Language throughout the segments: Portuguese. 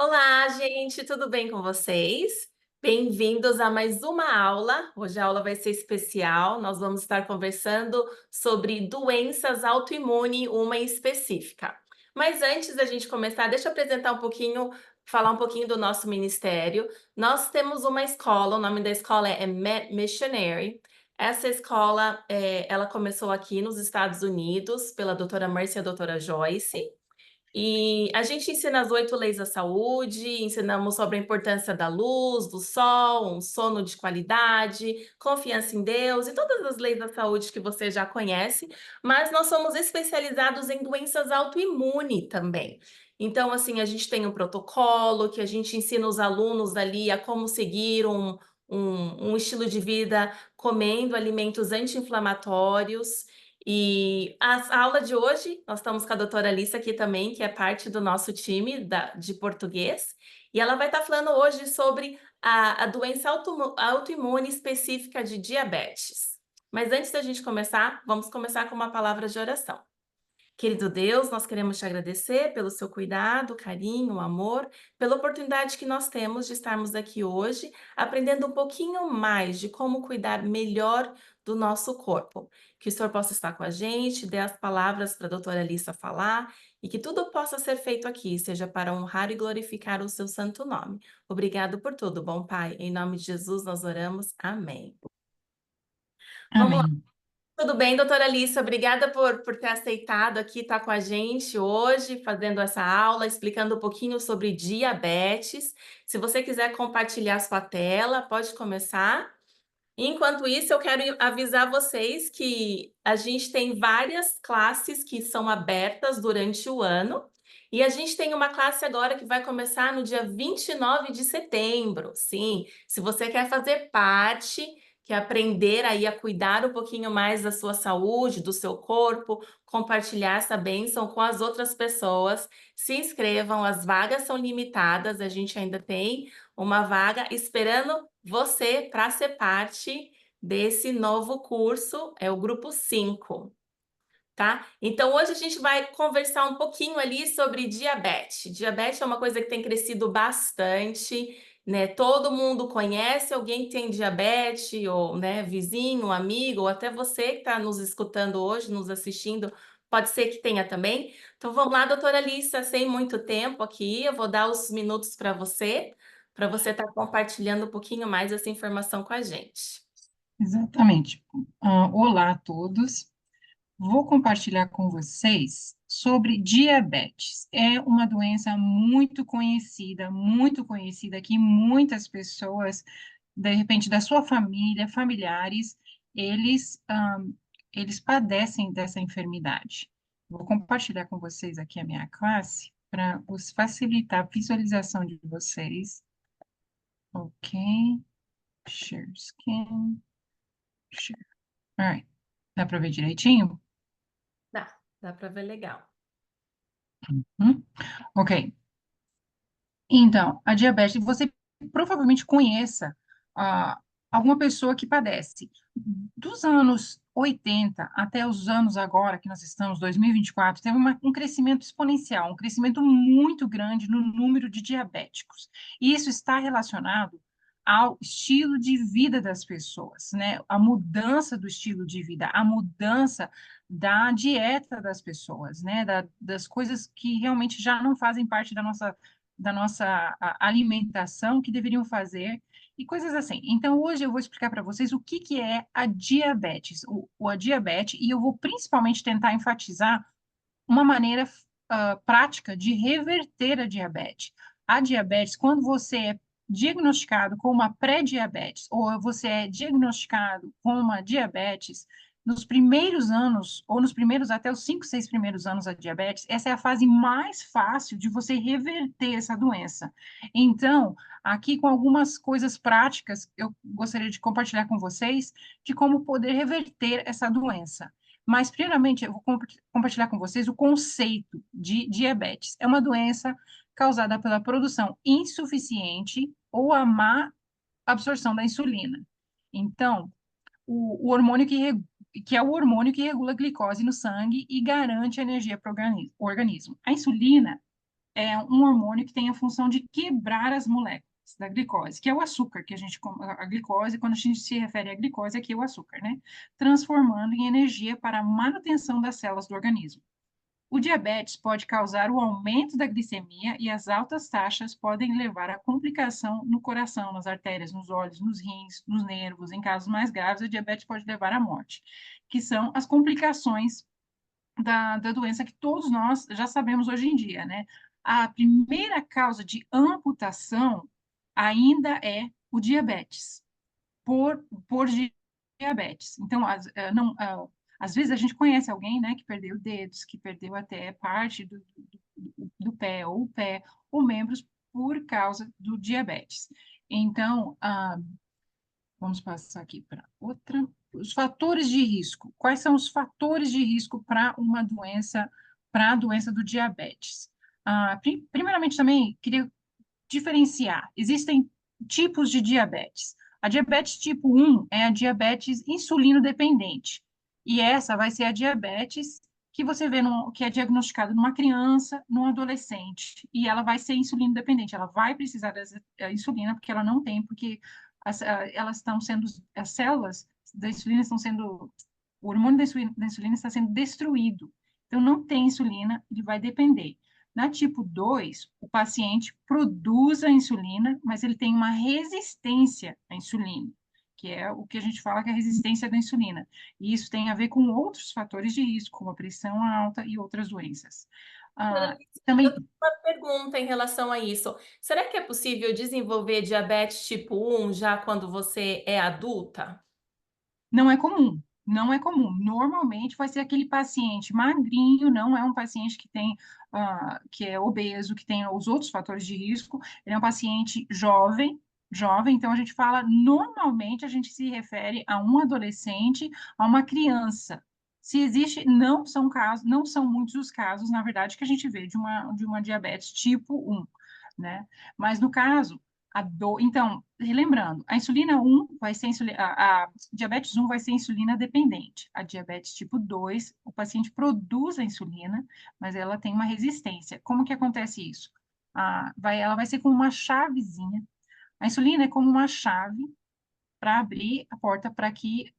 Olá, gente, tudo bem com vocês? Bem-vindos a mais uma aula. Hoje a aula vai ser especial. Nós vamos estar conversando sobre doenças autoimunes, uma específica. Mas antes da gente começar, deixa eu apresentar um pouquinho, falar um pouquinho do nosso ministério. Nós temos uma escola, o nome da escola é Missionary. Essa escola, ela começou aqui nos Estados Unidos pela doutora Mercy e a doutora Joyce. E a gente ensina as 8 leis da saúde, ensinamos sobre a importância da luz, do sol, um sono de qualidade, confiança em Deus e todas as leis da saúde que você já conhece, mas nós somos especializados em doenças autoimunes também. Então, assim, a gente tem um protocolo que a gente ensina os alunos ali a como seguir um estilo de vida comendo alimentos anti-inflamatórios. E a aula de hoje, nós estamos com a doutora Alissa aqui também, que é parte do nosso time de português, e ela vai estar falando hoje sobre a doença autoimune específica de diabetes. Mas antes da gente começar, vamos começar com uma palavra de oração. Querido Deus, nós queremos te agradecer pelo seu cuidado, carinho, amor, pela oportunidade que nós temos de estarmos aqui hoje, aprendendo um pouquinho mais de como cuidar melhor do nosso corpo. Que o Senhor possa estar com a gente, dê as palavras para a doutora Alissa falar e que tudo possa ser feito aqui, seja para honrar e glorificar o seu santo nome. Obrigado por tudo, bom Pai. Em nome de Jesus nós oramos. Amém. Vamos Amém. tudo bem, doutora Alissa, obrigada por ter aceitado aqui estar com a gente hoje, fazendo essa aula, explicando um pouquinho sobre diabetes. Se você quiser compartilhar sua tela, pode começar. Enquanto isso, eu quero avisar vocês que a gente tem várias classes que são abertas durante o ano. E a gente tem uma classe agora que vai começar no dia 29 de setembro. Sim, se você quer fazer parte, quer aprender aí a cuidar um pouquinho mais da sua saúde, do seu corpo, compartilhar essa bênção com as outras pessoas, se inscrevam, as vagas são limitadas, a gente ainda tem uma vaga esperando você para ser parte desse novo curso, é o grupo 5, tá? Então hoje a gente vai conversar um pouquinho ali sobre diabetes. Diabetes é uma coisa que tem crescido bastante, né? Todo mundo conhece alguém que tem diabetes, ou, né, vizinho, amigo, ou até você que está nos escutando hoje, nos assistindo, pode ser que tenha também. Então vamos lá, doutora Alissa, sem muito tempo aqui, eu vou dar os minutos para você estar compartilhando um pouquinho mais essa informação com a gente. Exatamente. Olá a todos. Vou compartilhar com vocês sobre diabetes. É uma doença muito conhecida que muitas pessoas, de repente, da sua família, familiares, eles, eles padecem dessa enfermidade. Vou compartilhar com vocês aqui a minha classe para facilitar a visualização de vocês. Ok. Share screen. Share. Alright. Dá para ver direitinho? Dá para ver legal. Hum? Ok. Então, a diabetes, você provavelmente conheça ah, alguma pessoa que padece. Dos anos 80 até os anos agora, que nós estamos, 2024, teve um crescimento exponencial, um crescimento muito grande no número de diabéticos. E isso está relacionado ao estilo de vida das pessoas, né? A mudança do estilo de vida, a mudança da dieta das pessoas, né? Das coisas que realmente já não fazem parte da nossa alimentação que deveriam fazer e coisas assim. Então, hoje eu vou explicar para vocês o que, que é a diabetes, a diabetes, e eu vou principalmente tentar enfatizar uma maneira prática de reverter a diabetes. A diabetes, quando você é diagnosticado com uma pré-diabetes ou você é diagnosticado com uma diabetes, nos primeiros anos, ou nos primeiros até os 5, 6 primeiros anos da diabetes, essa é a fase mais fácil de você reverter essa doença. Então, aqui com algumas coisas práticas, eu gostaria de compartilhar com vocês de como poder reverter essa doença. Mas, primeiramente, eu vou compartilhar com vocês o conceito de diabetes. É uma doença causada pela produção insuficiente ou a má absorção da insulina. Então, o hormônio que é o hormônio que regula a glicose no sangue e garante a energia para o organismo. A insulina é um hormônio que tem a função de quebrar as moléculas da glicose, que é o açúcar, que a glicose, quando a gente se refere à glicose, aqui é o açúcar, né? Transformando em energia para a manutenção das células do organismo. O diabetes pode causar o aumento da glicemia e as altas taxas podem levar a complicação no coração, nas artérias, nos olhos, nos rins, nos nervos. Em casos mais graves, o diabetes pode levar à morte, que são as complicações da doença que todos nós já sabemos hoje em dia, né? A primeira causa de amputação ainda é o diabetes, por diabetes. Então, não, às vezes a gente conhece alguém, né, que perdeu dedos, que perdeu até parte do pé, ou membros, por causa do diabetes. Então, vamos passar aqui para outra. Os fatores de risco. Quais são os fatores de risco para a doença do diabetes? Primeiramente, também queria diferenciar. Existem tipos de diabetes. A diabetes tipo 1 é a diabetes insulino dependente. E essa vai ser a diabetes que você vê que é diagnosticada numa criança, num adolescente, e ela vai ser insulino dependente. Ela vai precisar da insulina porque ela não tem, porque elas estão sendo, as células da insulina estão sendo, o hormônio da insulina está sendo destruído. Então, não tem insulina, ele vai depender. Na tipo 2, o paciente produz a insulina, mas ele tem uma resistência à insulina, que é o que a gente fala que é a resistência da insulina. E isso tem a ver com outros fatores de risco, como a pressão alta e outras doenças. Eu Também tenho uma pergunta em relação a isso. Será que é possível desenvolver diabetes tipo 1 já quando você é adulta? não é comum, não é comum. Normalmente vai ser aquele paciente magrinho, não é um paciente que tem, que é obeso, que tem os outros fatores de risco. Ele é um paciente jovem. Então a gente fala, normalmente a gente se refere a um adolescente, a uma criança. Se existe, não são casos, não são muitos os casos, na verdade, que a gente vê de uma diabetes tipo 1, né? Mas no caso, então, relembrando, a insulina 1 vai ser a diabetes 1 vai ser insulina dependente. A diabetes tipo 2, o paciente produz a insulina, mas ela tem uma resistência. Como que acontece isso? Ela vai ser como uma chavezinha. A insulina é como uma chave para abrir a porta para que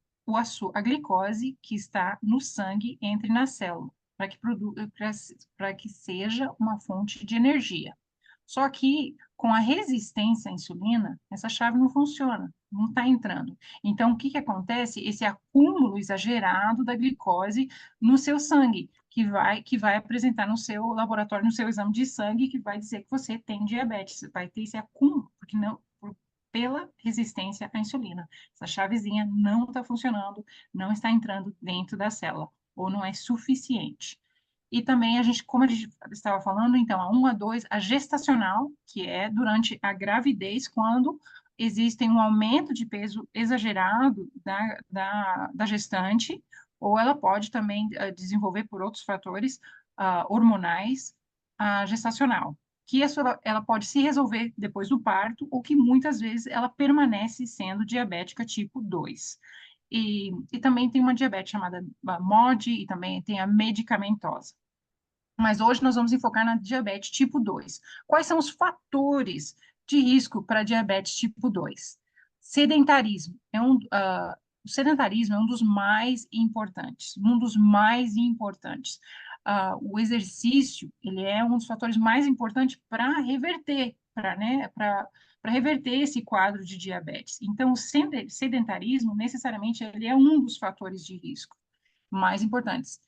a glicose que está no sangue entre na célula, para que seja uma fonte de energia. Só que com a resistência à insulina, essa chave não funciona, não está entrando. Então, o que que acontece? Esse acúmulo exagerado da glicose no seu sangue, que vai apresentar no seu laboratório, no seu exame de sangue, que vai dizer que você tem diabetes. Vai ter esse acúmulo, porque não, pela resistência à insulina. Essa chavezinha não está funcionando, não está entrando dentro da célula, ou não é suficiente. E também como a gente estava falando, então, a 1 a 2, a gestacional, que é durante a gravidez, quando existe um aumento de peso exagerado da gestante, ou ela pode também desenvolver por outros fatores hormonais, a gestacional, que ela pode se resolver depois do parto, ou que muitas vezes ela permanece sendo diabética tipo 2. E também tem uma diabetes chamada MOD e também tem a medicamentosa. Mas hoje nós vamos enfocar na diabetes tipo 2. Quais são os fatores de risco para diabetes tipo 2? Sedentarismo. O sedentarismo é um dos mais importantes, um dos mais importantes. O exercício, ele é um dos fatores mais importantes para reverter, para reverter esse quadro de diabetes. Então, o sedentarismo, necessariamente, ele é um dos fatores de risco mais importantes.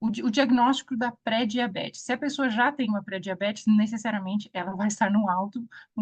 O diagnóstico da pré-diabetes. Se a pessoa já tem uma pré-diabetes, necessariamente ela vai estar num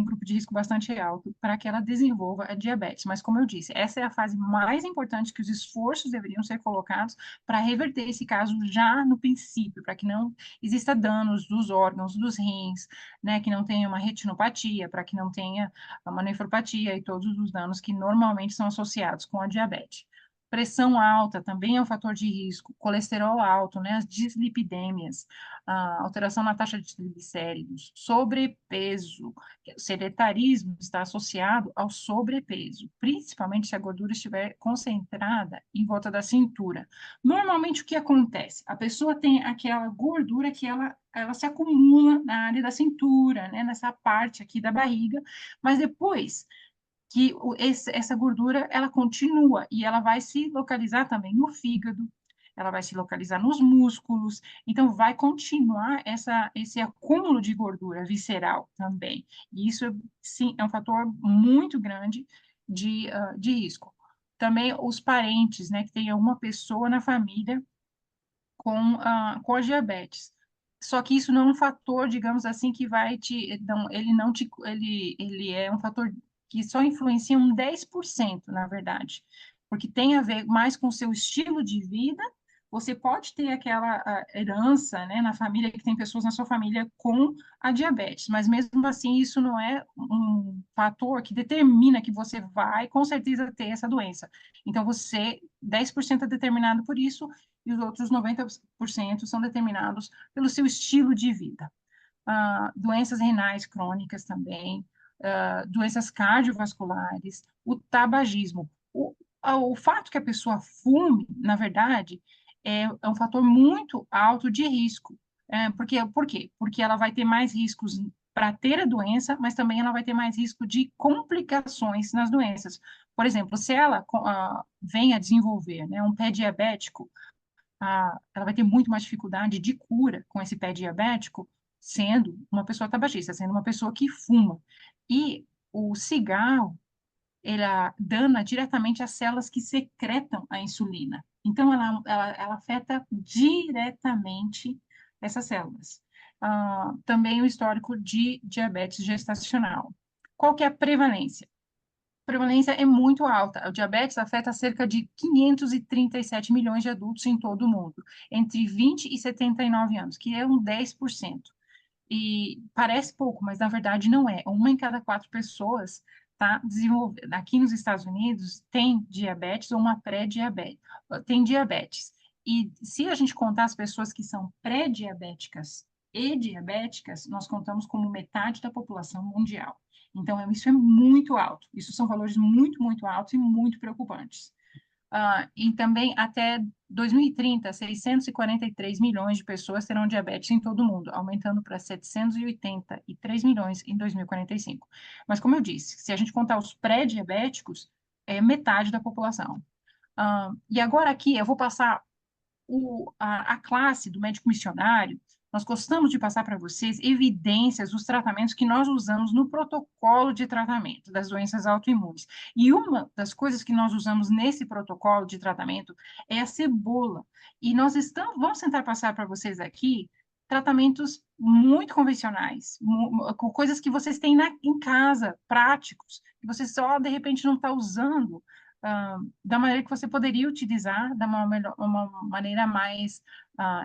grupo de risco bastante alto, para que ela desenvolva a diabetes. Mas, como eu disse, essa é a fase mais importante que os esforços deveriam ser colocados para reverter esse caso já no princípio, para que não exista danos dos órgãos, dos rins, né, que não tenha uma retinopatia, para que não tenha uma nefropatia e todos os danos que normalmente são associados com a diabetes. Pressão alta também é um fator de risco, colesterol alto, né, as dislipidêmias, a alteração na taxa de triglicéridos, sobrepeso, o sedentarismo está associado ao sobrepeso, principalmente se a gordura estiver concentrada em volta da cintura. Normalmente, o que acontece? A pessoa tem aquela gordura que ela se acumula na área da cintura, né, nessa parte aqui da barriga, mas depois que essa gordura ela continua e ela vai se localizar também no fígado, ela vai se localizar nos músculos, então vai continuar esse acúmulo de gordura visceral também. E isso, sim, é um fator muito grande de risco. Também os parentes, né, que tem alguma pessoa na família com a diabetes. Só que isso não é um fator, digamos assim, que vai te, não, ele não te, ele é um fator que só influencia um 10%, na verdade, porque tem a ver mais com o seu estilo de vida. Você pode ter aquela herança, né, na família, que tem pessoas na sua família com a diabetes, mas mesmo assim isso não é um fator que determina que você vai com certeza ter essa doença. Então você, 10% é determinado por isso, e os outros 90% são determinados pelo seu estilo de vida. Doenças renais crônicas também, doenças cardiovasculares, o tabagismo. O fato que a pessoa fume, na verdade, é um fator muito alto de risco. Por quê? Porque ela vai ter mais riscos para ter a doença, mas também ela vai ter mais risco de complicações nas doenças. Por exemplo, se ela vem a desenvolver, né, um pé diabético, ela vai ter muito mais dificuldade de cura com esse pé diabético, sendo uma pessoa tabagista, sendo uma pessoa que fuma. E o cigarro, ele dana diretamente as células que secretam a insulina. Então, ela afeta diretamente essas células. Também o histórico de diabetes gestacional. Qual que é a prevalência? Prevalência é muito alta. O diabetes afeta cerca de 537 milhões de adultos em todo o mundo, entre 20 e 79 anos, que é um 10%. E parece pouco, mas na verdade não é. Uma em cada quatro pessoas está desenvolvendo. Aqui nos Estados Unidos tem diabetes ou uma pré-diabetes, tem diabetes. E se a gente contar as pessoas que são pré-diabéticas e diabéticas, nós contamos como metade da população mundial. Então, isso é muito alto. Isso são valores muito, muito altos e muito preocupantes. E também, até 2030, 643 milhões de pessoas terão diabetes em todo o mundo, aumentando para 783 milhões em 2045. Mas, como eu disse, se a gente contar os pré-diabéticos, é metade da população. E agora aqui eu vou passar a classe do médico missionário. Nós gostamos de passar para vocês evidências dos tratamentos que nós usamos no protocolo de tratamento das doenças autoimunes. E uma das coisas que nós usamos nesse protocolo de tratamento é a cebola. E vamos tentar passar para vocês aqui tratamentos muito convencionais, com coisas que vocês têm em casa, práticos, que você só, de repente, não está usando da maneira que você poderia utilizar, uma maneira mais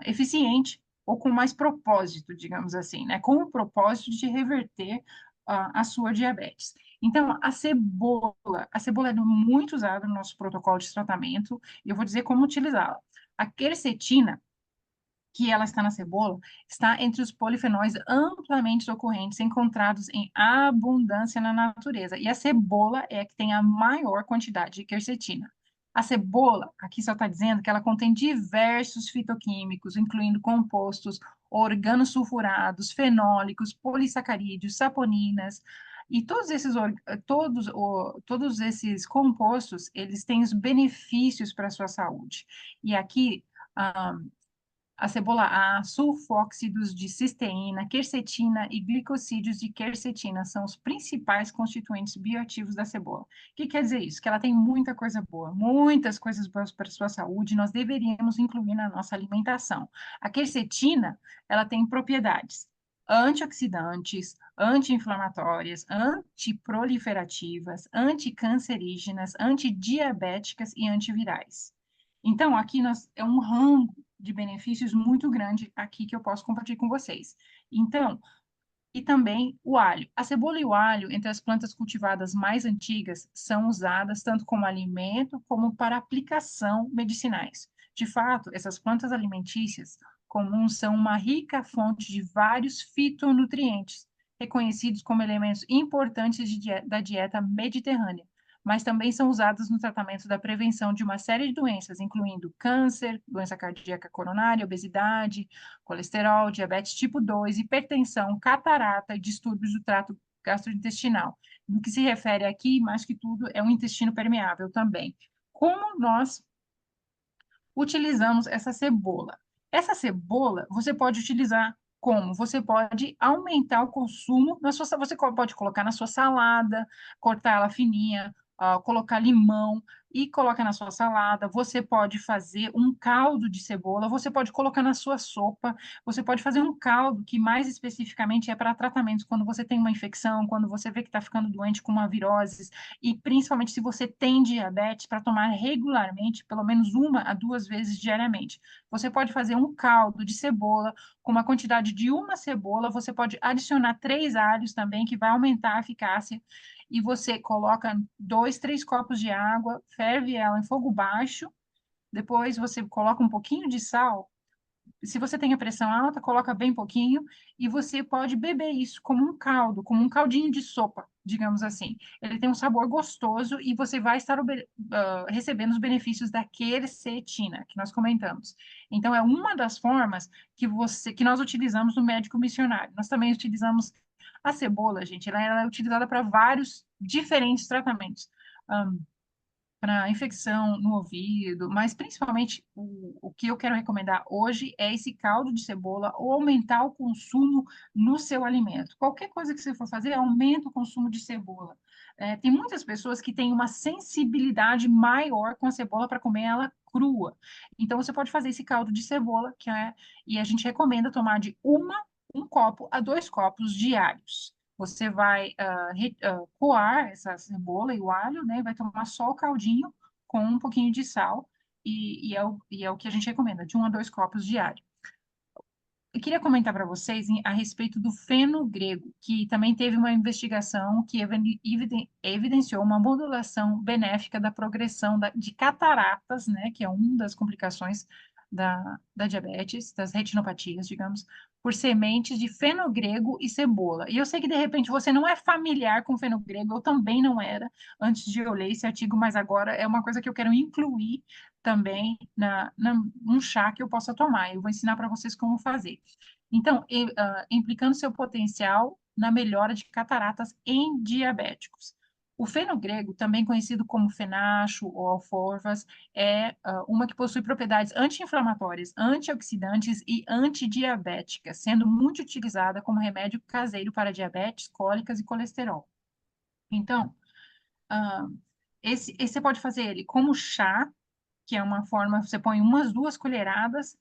eficiente ou com mais propósito, digamos assim, né? Com o propósito de reverter a sua diabetes. Então, a cebola é muito usada no nosso protocolo de tratamento, e eu vou dizer como utilizá-la. A quercetina, que ela está na cebola, está entre os polifenóis amplamente ocorrentes encontrados em abundância na natureza. E a cebola é a que tem a maior quantidade de quercetina. A cebola, aqui só está dizendo que ela contém diversos fitoquímicos, incluindo compostos organosulfurados, fenólicos, polissacarídeos, saponinas, e todos esses compostos, eles têm os benefícios para a sua saúde. E aqui, a cebola A, sulfóxidos de cisteína, quercetina e glicosídeos de quercetina são os principais constituintes bioativos da cebola. O que quer dizer isso? Que ela tem muita coisa boa, muitas coisas boas para a sua saúde, nós deveríamos incluir na nossa alimentação. A quercetina, ela tem propriedades antioxidantes, anti-inflamatórias, antiproliferativas, anticancerígenas, antidiabéticas e antivirais. Então, aqui é um rango de benefícios muito grande aqui que eu posso compartilhar com vocês. Então, e também o alho. A cebola e o alho, entre as plantas cultivadas mais antigas, são usadas tanto como alimento como para aplicação medicinais. De fato, essas plantas alimentícias comuns são uma rica fonte de vários fitonutrientes, reconhecidos como elementos importantes da dieta mediterrânea, mas também são usadas no tratamento da prevenção de uma série de doenças, incluindo câncer, doença cardíaca coronária, obesidade, colesterol, diabetes tipo 2, hipertensão, catarata e distúrbios do trato gastrointestinal. No que se refere aqui, mais que tudo, é o intestino permeável também. Como nós utilizamos essa cebola? Essa cebola você pode utilizar como? Você pode aumentar o consumo na sua, você pode colocar na sua salada, cortar ela fininha, colocar limão e colocar na sua salada. Você pode fazer um caldo de cebola, você pode colocar na sua sopa, você pode fazer um caldo que mais especificamente é para tratamentos quando você tem uma infecção, quando você vê que está ficando doente com uma virose, e principalmente se você tem diabetes, para tomar regularmente, pelo menos 1 a 2 vezes diariamente. Você pode fazer um caldo de cebola com uma quantidade de uma cebola, você pode adicionar 3 alhos também, que vai aumentar a eficácia, e você coloca 2, 3 copos de água, ferve ela em fogo baixo, depois você coloca um pouquinho de sal. Se você tem a pressão alta, coloca bem pouquinho e você pode beber isso como um caldo, como um caldinho de sopa, digamos assim. Ele tem um sabor gostoso e você vai estar recebendo os benefícios da quercetina, que nós comentamos. Então, é uma das formas que nós utilizamos no médico missionário. Nós também utilizamos a cebola, gente, ela é utilizada para vários diferentes tratamentos. Para infecção no ouvido, mas principalmente o que eu quero recomendar hoje é esse caldo de cebola ou aumentar o consumo no seu alimento. Qualquer coisa que você for fazer, aumenta o consumo de cebola. Tem muitas pessoas que têm uma sensibilidade maior com a cebola para comer ela crua. Então, você pode fazer esse caldo de cebola, e a gente recomenda tomar de 1 a 2 copos diários. Você vai coar essa cebola e o alho, né? Vai tomar só o caldinho com um pouquinho de sal, e é o que a gente recomenda, de 1 a 2 copos diário. Eu queria comentar para vocês a respeito do feno grego, que também teve uma investigação que evidenciou uma modulação benéfica da progressão de cataratas, né, que é uma das complicações da diabetes, das retinopatias, digamos, por sementes de feno grego e cebola. E eu sei que, de repente, você não é familiar com feno grego, eu também não era antes de eu ler esse artigo, mas agora é uma coisa que eu quero incluir também num chá que eu possa tomar. Eu vou ensinar para vocês como fazer. Então, implicando seu potencial na melhora de cataratas em diabéticos. O feno grego, também conhecido como fenacho ou alforfas, é uma que possui propriedades anti-inflamatórias, antioxidantes e antidiabéticas, sendo muito utilizada como remédio caseiro para diabetes, cólicas e colesterol. Então, ah, esse você pode fazer ele como chá, que é uma forma, você põe 1 a 2 colheradas,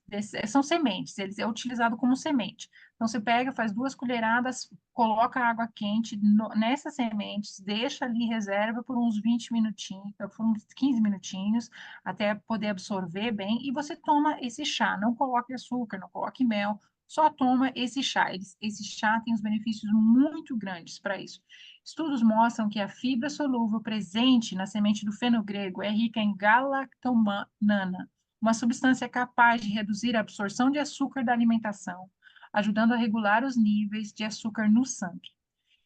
são sementes, eles é utilizado como semente. Então, você pega, faz 2 colheradas, coloca água quente nessas sementes, deixa ali, reserva por uns 20 minutinhos, por uns 15 minutinhos, até poder absorver bem, e você toma esse chá. Não coloque açúcar, não coloque mel, só toma esse chá. Esse chá tem os benefícios muito grandes para isso. Estudos mostram que a fibra solúvel presente na semente do feno grego é rica em galactomannan, uma substância capaz de reduzir a absorção de açúcar da alimentação, ajudando a regular os níveis de açúcar no sangue.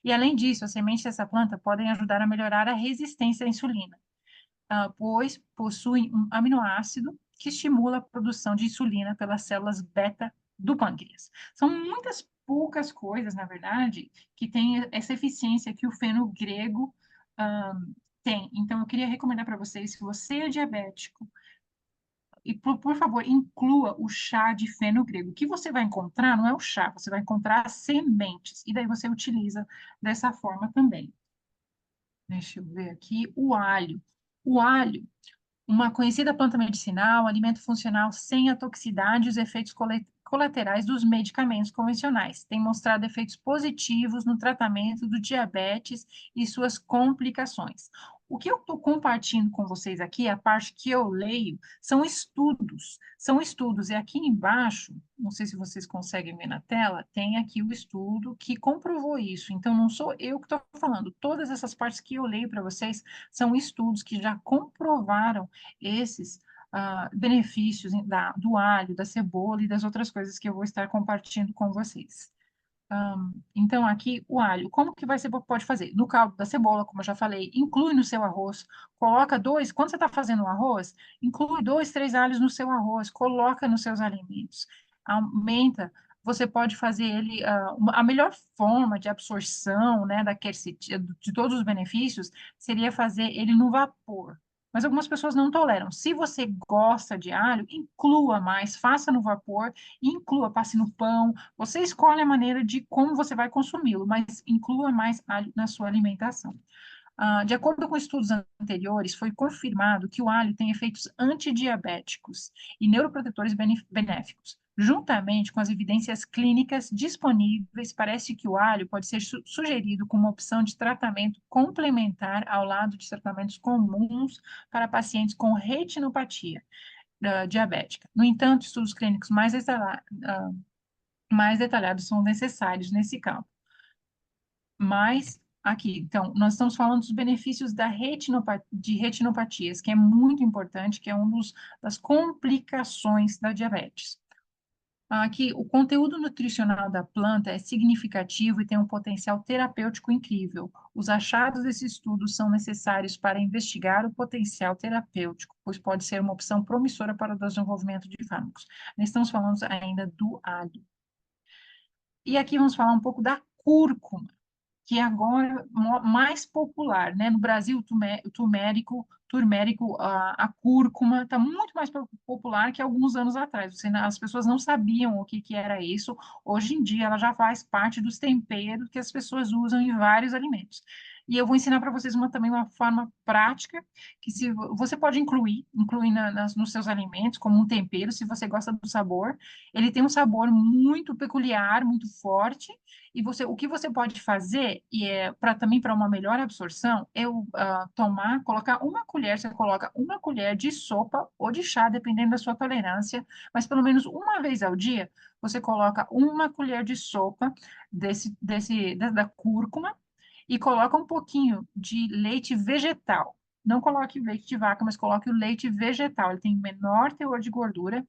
E, além disso, as sementes dessa planta podem ajudar a melhorar a resistência à insulina, pois possuem um aminoácido que estimula a produção de insulina pelas células beta do pâncreas. São muitas poucas coisas, na verdade, que têm essa eficiência que o feno grego tem. Então, eu queria recomendar para vocês, se você é diabético, e por favor, inclua o chá de feno grego. O que você vai encontrar não é o chá, você vai encontrar sementes, e daí você utiliza dessa forma também. Deixa eu ver aqui, o alho. O alho, uma conhecida planta medicinal, alimento funcional sem a toxicidade e os efeitos colaterais dos medicamentos convencionais. Tem mostrado efeitos positivos no tratamento do diabetes e suas complicações. O que eu estou compartilhando com vocês aqui, a parte que eu leio, são estudos, e aqui embaixo, não sei se vocês conseguem ver na tela, tem aqui o estudo que comprovou isso, então não sou eu que estou falando, todas essas partes que eu leio para vocês são estudos que já comprovaram esses benefícios do alho, da cebola e das outras coisas que eu vou estar compartilhando com vocês. Então, aqui, o alho, como que você pode fazer? No caldo da cebola, como eu já falei, inclui no seu arroz, coloca dois, quando você está fazendo o arroz, inclui 2, 3 alhos no seu arroz, coloca nos seus alimentos, aumenta, você pode fazer ele, a melhor forma de absorção, né, da quercetina, de todos os benefícios, seria fazer ele no vapor. Mas algumas pessoas não toleram. Se você gosta de alho, inclua mais, faça no vapor, inclua, passe no pão, você escolhe a maneira de como você vai consumi-lo, mas inclua mais alho na sua alimentação. De acordo com estudos anteriores, foi confirmado que o alho tem efeitos antidiabéticos e neuroprotetores benéficos. Juntamente com as evidências clínicas disponíveis, parece que o alho pode ser sugerido como uma opção de tratamento complementar ao lado de tratamentos comuns para pacientes com retinopatia diabética. No entanto, estudos clínicos mais detalhados são necessários nesse campo. Mas, aqui, então, nós estamos falando dos benefícios de retinopatias, que é muito importante, que é uma das complicações da diabetes. Aqui, o conteúdo nutricional da planta é significativo e tem um potencial terapêutico incrível. Os achados desse estudo são necessários para investigar o potencial terapêutico, pois pode ser uma opção promissora para o desenvolvimento de fármacos. Nós estamos falando ainda do alho. E aqui vamos falar um pouco da cúrcuma, que é agora mais popular, né? No Brasil, o turmérico, a cúrcuma está muito mais popular que alguns anos atrás. As pessoas não sabiam o que, que era isso. Hoje em dia, ela já faz parte dos temperos que as pessoas usam em vários alimentos. E eu vou ensinar para vocês também uma forma prática que se você pode incluir nos seus alimentos como um tempero, se você gosta do sabor. Ele tem um sabor muito peculiar, muito forte, e o que você pode fazer, e é também para uma melhor absorção, é colocar uma colher, você coloca uma colher de sopa ou de chá, dependendo da sua tolerância, mas pelo menos uma vez ao dia, você coloca uma colher de sopa da cúrcuma e coloca um pouquinho de leite vegetal. Não coloque leite de vaca, mas coloque o leite vegetal. Ele tem menor teor de gordura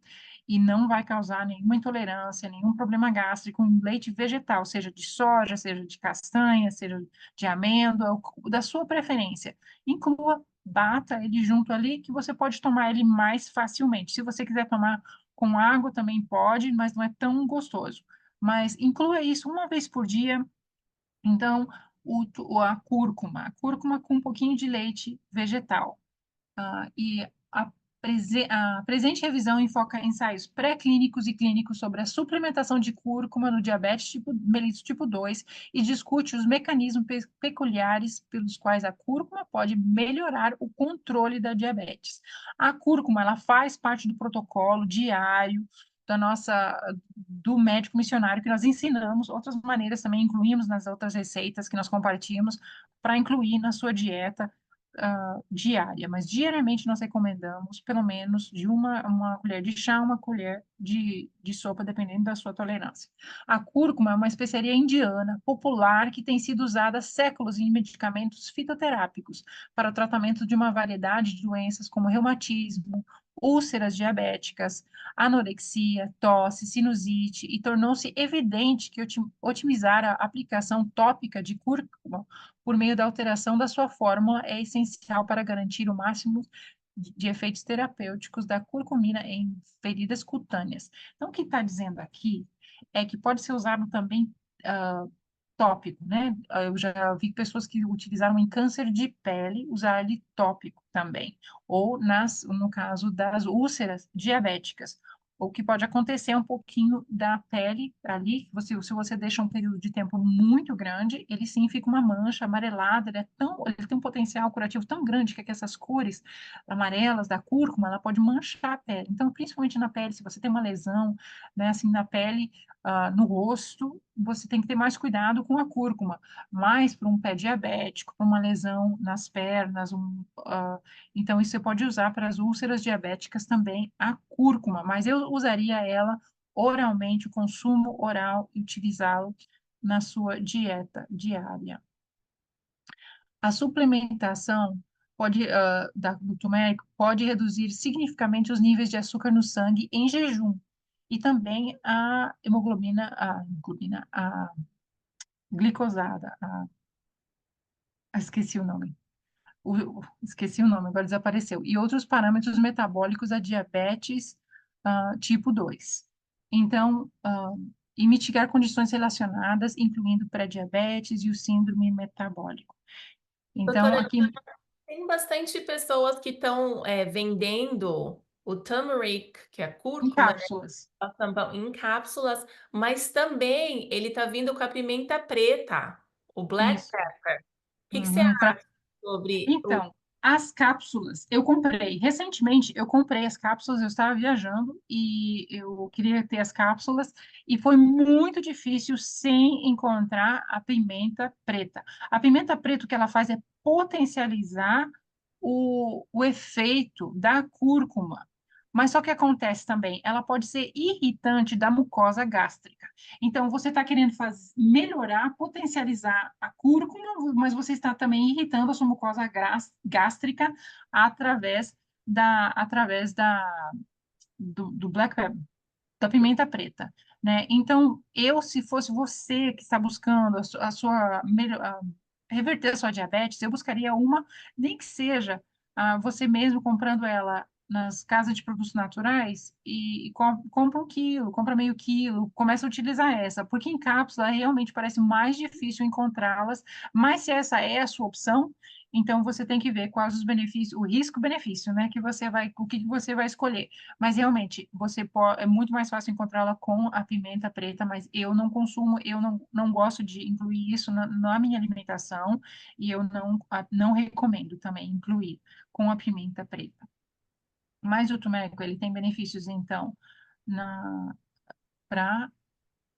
e não vai causar nenhuma intolerância, nenhum problema gástrico em leite vegetal, seja de soja, seja de castanha, seja de amêndoa, da sua preferência. Inclua, bata ele junto ali, que você pode tomar ele mais facilmente. Se você quiser tomar com água, também pode, mas não é tão gostoso. Mas inclua isso uma vez por dia. Então, a cúrcuma com um pouquinho de leite vegetal. E a presente revisão enfoca ensaios pré-clínicos e clínicos sobre a suplementação de cúrcuma no diabetes mellitus tipo 2 e discute os mecanismos peculiares pelos quais a cúrcuma pode melhorar o controle da diabetes. A cúrcuma, ela faz parte do protocolo diário do médico missionário que nós ensinamos, outras maneiras também incluímos nas outras receitas que nós compartilhamos para incluir na sua dieta diária, mas diariamente nós recomendamos pelo menos de uma colher de chá, uma colher de sopa, dependendo da sua tolerância. A cúrcuma é uma especiaria indiana popular que tem sido usada há séculos em medicamentos fitoterápicos para o tratamento de uma variedade de doenças como reumatismo, úlceras diabéticas, anorexia, tosse, sinusite, e tornou-se evidente que otimizar a aplicação tópica de cúrcuma por meio da alteração da sua fórmula é essencial para garantir o máximo de efeitos terapêuticos da curcumina em feridas cutâneas. Então, o que está dizendo aqui é que pode ser usado também tópico, né? Eu já vi pessoas que utilizaram em câncer de pele, usar ele tópico também, ou no caso das úlceras diabéticas. O que pode acontecer é um pouquinho da pele ali, se você deixa um período de tempo muito grande, ele sim fica uma mancha amarelada, ele tem um potencial curativo tão grande que essas cores amarelas da cúrcuma, ela pode manchar a pele. Então, principalmente na pele, se você tem uma lesão, né, assim, na pele, no rosto, você tem que ter mais cuidado com a cúrcuma, mais para um pé diabético, para uma lesão nas pernas, então isso você pode usar para as úlceras diabéticas também a cúrcuma, mas eu usaria ela oralmente, o consumo oral e utilizá-lo na sua dieta diária. A suplementação do turmeric pode reduzir significativamente os níveis de açúcar no sangue em jejum e também a glicosada, esqueci o nome, esqueci o nome, agora desapareceu, e outros parâmetros metabólicos da diabetes tipo 2. Então, e mitigar condições relacionadas, incluindo pré-diabetes e o síndrome metabólico. Então, Doutora, aqui tem bastante pessoas que estão vendendo o turmeric, que é a em cúrcuma, né, cápsulas, em cápsulas, mas também ele está vindo com a pimenta preta, o black isso. pepper. O que você Uhum, acha sobre o... então, as cápsulas, eu comprei. Recentemente, eu comprei as cápsulas, eu estava viajando e eu queria ter as cápsulas e foi muito difícil sem encontrar a pimenta preta. A pimenta preta, o que ela faz é potencializar o efeito da cúrcuma. Mas só que acontece também, ela pode ser irritante da mucosa gástrica. Então, você está querendo melhorar, potencializar a cúrcuma, mas você está também irritando a sua mucosa gástrica através do black pepper, da pimenta preta, né? Então, se fosse você que está buscando reverter a sua diabetes, eu buscaria uma, nem que seja você mesmo comprando ela nas casas de produtos naturais e compra 1 quilo, compra meio quilo, começa a utilizar essa, porque em cápsula realmente parece mais difícil encontrá-las, mas se essa é a sua opção, então você tem que ver quais os benefícios, o risco-benefício, né, o que você vai escolher. Mas realmente, é muito mais fácil encontrá-la com a pimenta preta, mas eu não consumo, eu não gosto de incluir isso na minha alimentação e eu não recomendo também incluir com a pimenta preta. Mas o turmeric, ele tem benefícios, então, para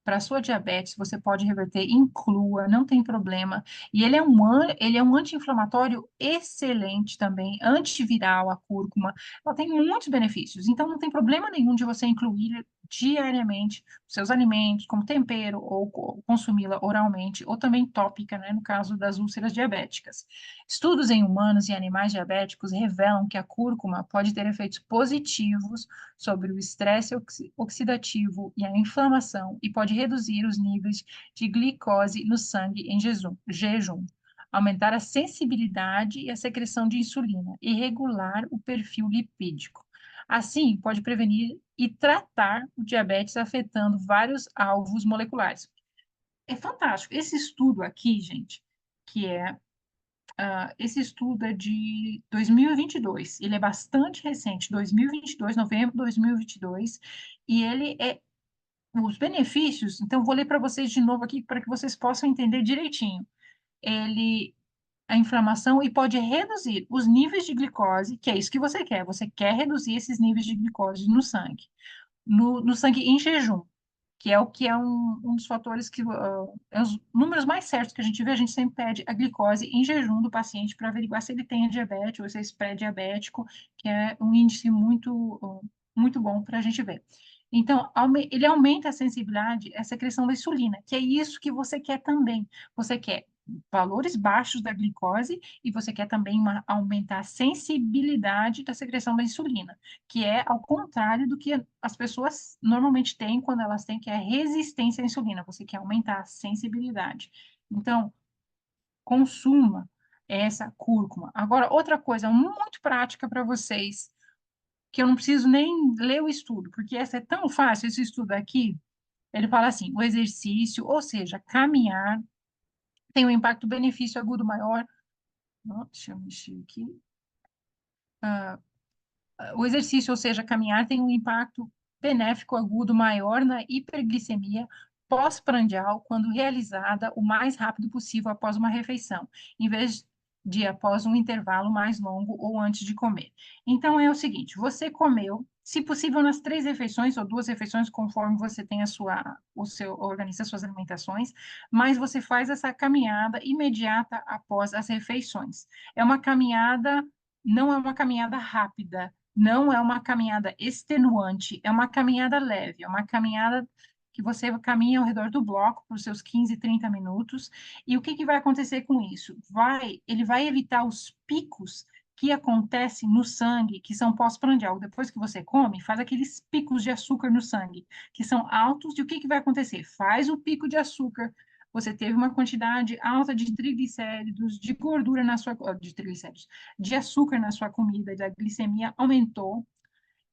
para sua diabetes, você pode reverter, inclua, não tem problema. E ele é um anti-inflamatório excelente também, antiviral, a cúrcuma. Ela tem muitos benefícios, então não tem problema nenhum de você incluir diariamente os seus alimentos, como tempero, ou consumi-la oralmente, ou também tópica, né, no caso das úlceras diabéticas. Estudos em humanos e animais diabéticos revelam que a cúrcuma pode ter efeitos positivos sobre o estresse oxidativo e a inflamação e pode reduzir os níveis de glicose no sangue em jejum, aumentar a sensibilidade e a secreção de insulina e regular o perfil lipídico. Assim, pode prevenir e tratar o diabetes afetando vários alvos moleculares. É fantástico. Esse estudo aqui, gente, que é esse estudo é de 2022, ele é bastante recente, 2022, novembro de 2022, e ele os benefícios, então vou ler para vocês de novo aqui para que vocês possam entender direitinho. Ele, a inflamação e pode reduzir os níveis de glicose, que é isso que você quer reduzir esses níveis de glicose no sangue, no sangue em jejum, que é um dos fatores que é os números mais certos que a gente vê, a gente sempre pede a glicose em jejum do paciente para averiguar se ele tem diabetes ou se é pré-diabético, que é um índice muito bom para a gente ver. Então, ele aumenta a sensibilidade, a secreção da insulina, que é isso que você quer também. Você quer valores baixos da glicose e você quer também aumentar a sensibilidade da secreção da insulina, que é ao contrário do que as pessoas normalmente têm quando elas têm, que é a resistência à insulina. Você quer aumentar a sensibilidade. Então, consuma essa cúrcuma. Agora, outra coisa muito prática para vocês, que eu não preciso nem ler o estudo, porque essa é tão fácil, esse estudo aqui, ele fala assim, o exercício, ou seja, caminhar, tem um impacto benefício agudo maior. Deixa eu mexer aqui. O exercício, ou seja, caminhar, tem um impacto benéfico agudo maior na hiperglicemia pós-prandial quando realizada o mais rápido possível após uma refeição, em vez de após um intervalo mais longo ou antes de comer. Então, é o seguinte, você comeu, se possível, nas 3 refeições ou 2 refeições, conforme você tem organiza as suas alimentações, mas você faz essa caminhada imediata após as refeições. É uma caminhada, não é uma caminhada rápida, não é uma caminhada extenuante, é uma caminhada leve, é uma caminhada que você caminha ao redor do bloco por seus 15, 30 minutos, e o que que vai acontecer com isso? Ele vai evitar os picos que acontecem no sangue, que são pós-prandial. Depois que você come, faz aqueles picos de açúcar no sangue, que são altos, e o que que vai acontecer? Faz o pico de açúcar, você teve uma quantidade alta de triglicéridos, de gordura na sua, de triglicéridos, de açúcar na sua comida, da glicemia aumentou,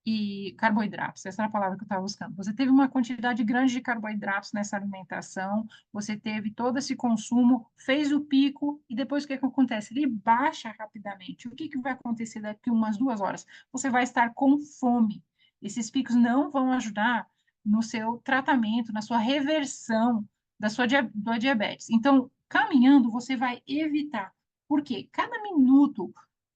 e carboidratos, essa era a palavra que eu estava buscando. Você teve uma quantidade grande de carboidratos nessa alimentação, você teve todo esse consumo, fez o pico, e depois o que que acontece? Ele baixa rapidamente. O que que vai acontecer daqui umas 2 horas? Você vai estar com fome. Esses picos não vão ajudar no seu tratamento, na sua reversão da diabetes. Então, caminhando, você vai evitar. Por quê? Cada minuto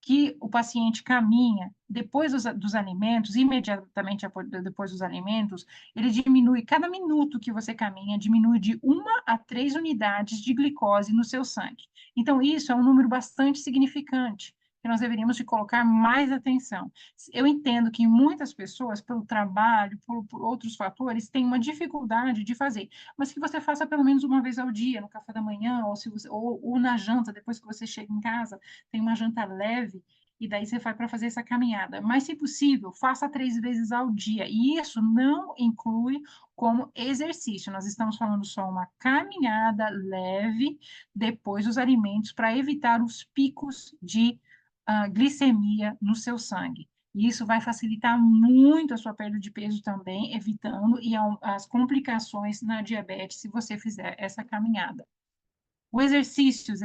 que o paciente caminha depois dos alimentos, imediatamente depois dos alimentos, ele diminui, cada minuto que você caminha, diminui de 1 a 3 unidades de glicose no seu sangue. Então, isso é um número bastante significante, que nós deveríamos de colocar mais atenção. Eu entendo que muitas pessoas, pelo trabalho, por outros fatores, têm uma dificuldade de fazer, mas que você faça pelo menos uma vez ao dia, no café da manhã, ou na janta, depois que você chega em casa, tem uma janta leve, e daí você vai para fazer essa caminhada. Mas, se possível, faça 3 vezes ao dia. E isso não inclui como exercício. Nós estamos falando só uma caminhada leve depois dos alimentos para evitar os picos de glicemia no seu sangue. E isso vai facilitar muito a sua perda de peso também, evitando as complicações na diabetes se você fizer essa caminhada. O exercícios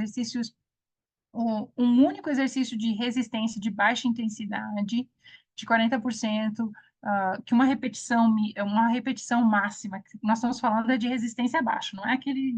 um único exercício de resistência de baixa intensidade, de 40%, que uma repetição máxima, que nós estamos falando é de resistência baixa, não é aquele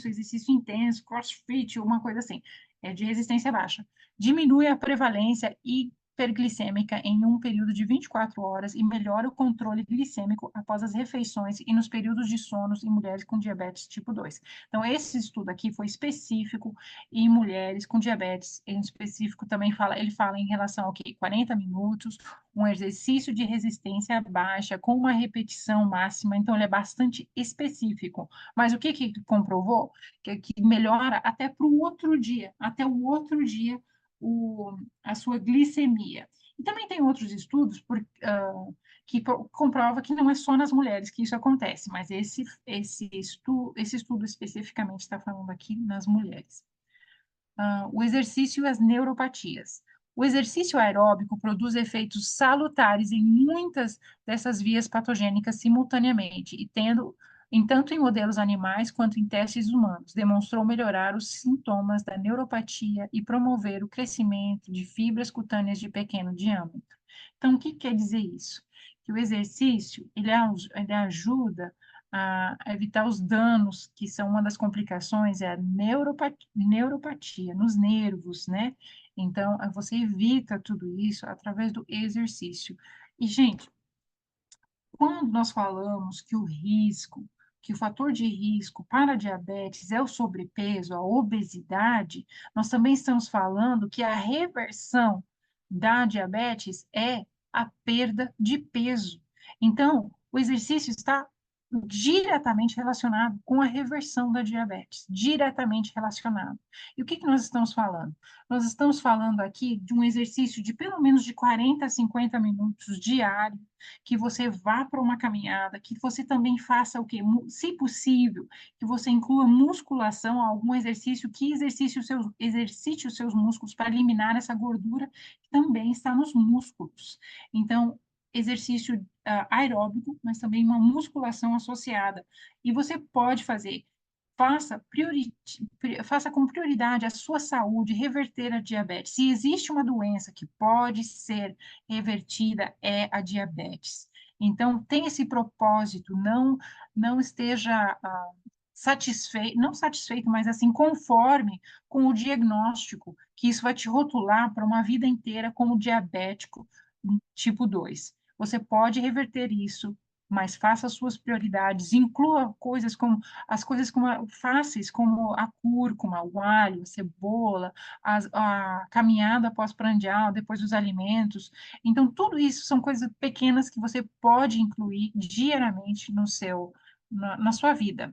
exercício intenso, crossfit, uma coisa assim, é de resistência baixa. Diminui a prevalência hiperglicêmica em um período de 24 horas e melhora o controle glicêmico após as refeições e nos períodos de sono em mulheres com diabetes tipo 2. Então, esse estudo aqui foi específico em mulheres com diabetes, em específico também ele fala em relação ao que 40 minutos, um exercício de resistência baixa com uma repetição máxima, então ele é bastante específico. Mas o que que comprovou? Que melhora até para o outro dia, até o outro dia a sua glicemia. E também tem outros estudos que comprova que não é só nas mulheres que isso acontece, mas esse estudo especificamente está falando aqui nas mulheres. O exercício e as neuropatias. O exercício aeróbico produz efeitos salutares em muitas dessas vias patogênicas simultaneamente, tanto em modelos animais quanto em testes humanos, demonstrou melhorar os sintomas da neuropatia e promover o crescimento de fibras cutâneas de pequeno diâmetro. Então, o que quer dizer isso? Que o exercício, ele ajuda a evitar os danos, que são uma das complicações, é a neuropatia nos nervos, né? Então, você evita tudo isso através do exercício. E, gente, quando nós falamos que o fator de risco para a diabetes é o sobrepeso, a obesidade, nós também estamos falando que a reversão da diabetes é a perda de peso. Então, o exercício está diretamente relacionado com a reversão da diabetes, diretamente relacionado. E o que que nós estamos falando? Nós estamos falando aqui de um exercício de pelo menos de 40 a 50 minutos diário, que você vá para uma caminhada, que você também faça o quê? Se possível, que você inclua musculação, algum exercício que exercite os seus músculos para eliminar essa gordura que também está nos músculos. Então, exercício aeróbico, mas também uma musculação associada. E você pode fazer faça com prioridade a sua saúde, reverter a diabetes. Se existe uma doença que pode ser revertida, é a diabetes. Então, tem esse propósito, não esteja satisfeito, não satisfeito, mas assim, conforme com o diagnóstico, que isso vai te rotular para uma vida inteira como diabético tipo 2. você pode reverter isso, mas faça as suas prioridades, inclua coisas como as coisas como fáceis, como a cúrcuma, o alho, a cebola, a caminhada pós-prandial, depois dos alimentos. Então, tudo isso são coisas pequenas que você pode incluir diariamente na sua vida.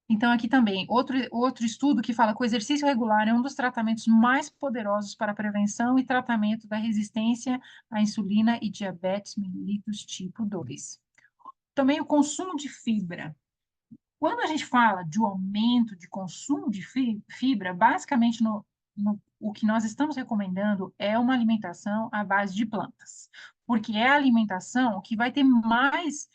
Então, aqui também, outro estudo que fala que o exercício regular é um dos tratamentos mais poderosos para a prevenção e tratamento da resistência à insulina e diabetes mellitus tipo 2. Também o consumo de fibra. Quando a gente fala de um aumento de consumo de fibra, basicamente o que nós estamos recomendando é uma alimentação à base de plantas, porque é a alimentação que vai ter mais